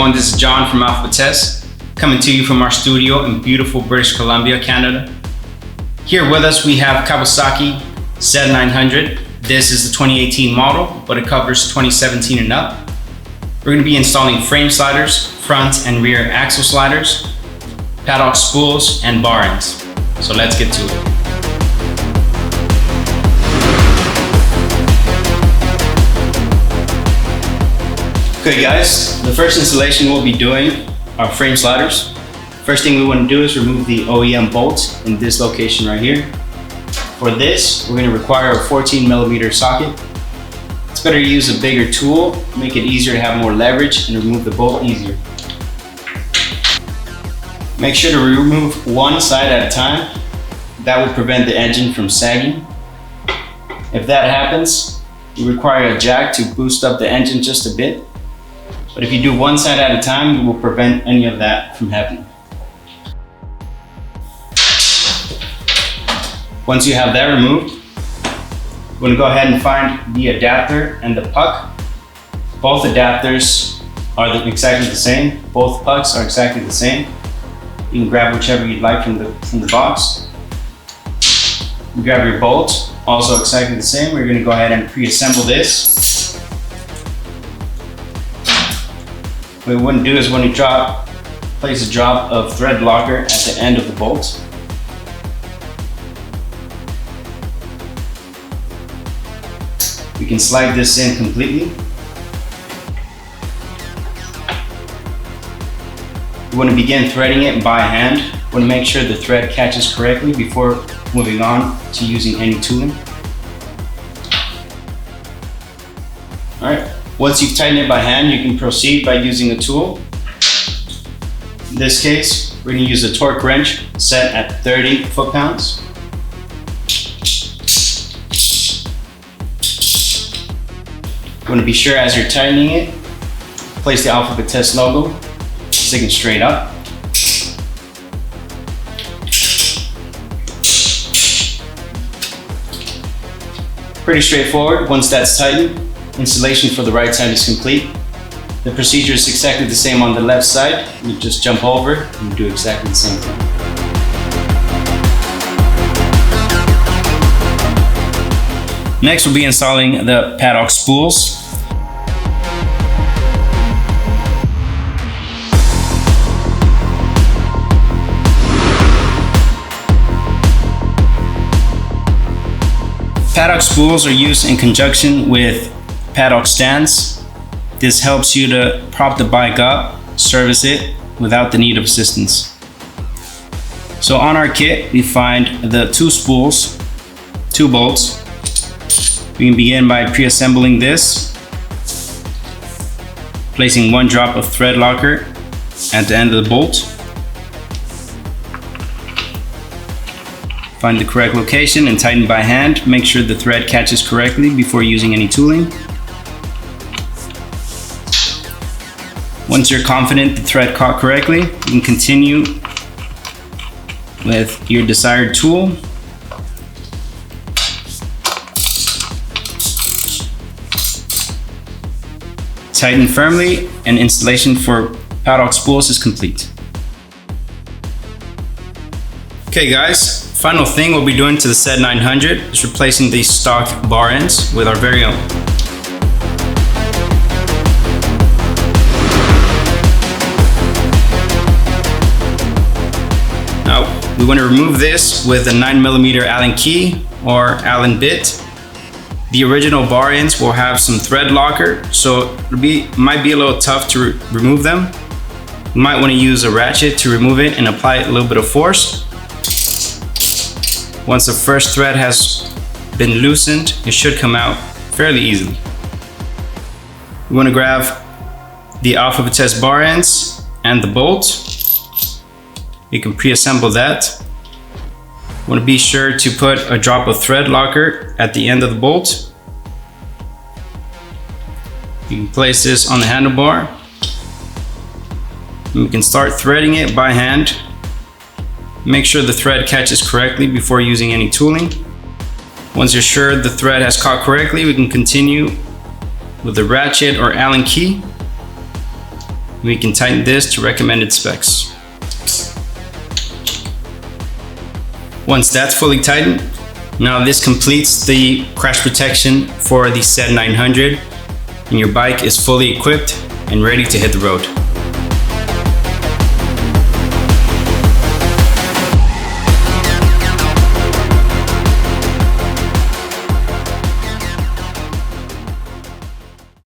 everyone, this is John from Alpha Vitesse, coming to you from our studio in beautiful British Columbia, Canada. Here with us we have Kawasaki Z900. This is the 2018 model, but it covers 2017 and up. We're going to be installing frame sliders, front and rear axle sliders, paddock spools, and bar ends. So let's get to it. Okay guys, the first installation we'll be doing are frame sliders. First thing we want to do is remove the OEM bolt in this location right here. For this, we're going to require a 14mm socket. It's better to use a bigger tool, make it easier to have more leverage and remove the bolt easier. Make sure to remove one side at a time. That will prevent the engine from sagging. If that happens, you require a jack to boost up the engine just a bit. But if you do one side at a time, it will prevent any of that from happening. Once you have that removed, we're going to go ahead and find the adapter and the puck. Both adapters are exactly the same. Both pucks are exactly the same. You can grab whichever you'd like from the box. You grab your bolt, also exactly the same. We're going to go ahead and pre-assemble this. What we want to do is when you place a drop of thread locker at the end of the bolt. We can slide this in completely. We want to begin threading it by hand. We want to make sure the thread catches correctly before moving on to using any tooling. All right. Once you've tightened it by hand, you can proceed by using a tool. In this case, we're going to use a torque wrench set at 30 foot-pounds. You want to be sure as you're tightening it, place the Alpha Vitesse logo, sticking straight up. Pretty straightforward. Once that's tightened, installation for the right side is complete. The procedure is exactly the same on the left side. You just jump over and do exactly the same thing. Next, we'll be installing the paddock spools. Paddock spools are used in conjunction with paddock stands. This helps you to prop the bike up, service it without the need of assistance. So on our kit, we find the two spools, two bolts. We can begin by pre-assembling this, placing one drop of thread locker at the end of the bolt. Find the correct location and tighten by hand. Make sure the thread catches correctly before using any tooling. Once you're confident the thread caught correctly, you can continue with your desired tool. Tighten firmly and installation for paddock spools is complete. Okay guys, final thing we'll be doing to the Z900 is replacing these stock bar ends with our very own. Now, we want to remove this with a 9mm Allen key or Allen bit. The original bar ends will have some thread locker, so it might be a little tough to remove them. You might want to use a ratchet to remove it and apply a little bit of force. Once the first thread has been loosened, it should come out fairly easily. We want to grab the Alpha Vitesse bar ends and the bolt. You can pre-assemble that. You want to be sure to put a drop of thread locker at the end of the bolt. You can place this on the handlebar. And we can start threading it by hand. Make sure the thread catches correctly before using any tooling. Once you're sure the thread has caught correctly, we can continue with the ratchet or Allen key. We can tighten this to recommended specs. Once that's fully tightened, now this completes the crash protection for the Z900, and your bike is fully equipped and ready to hit the road.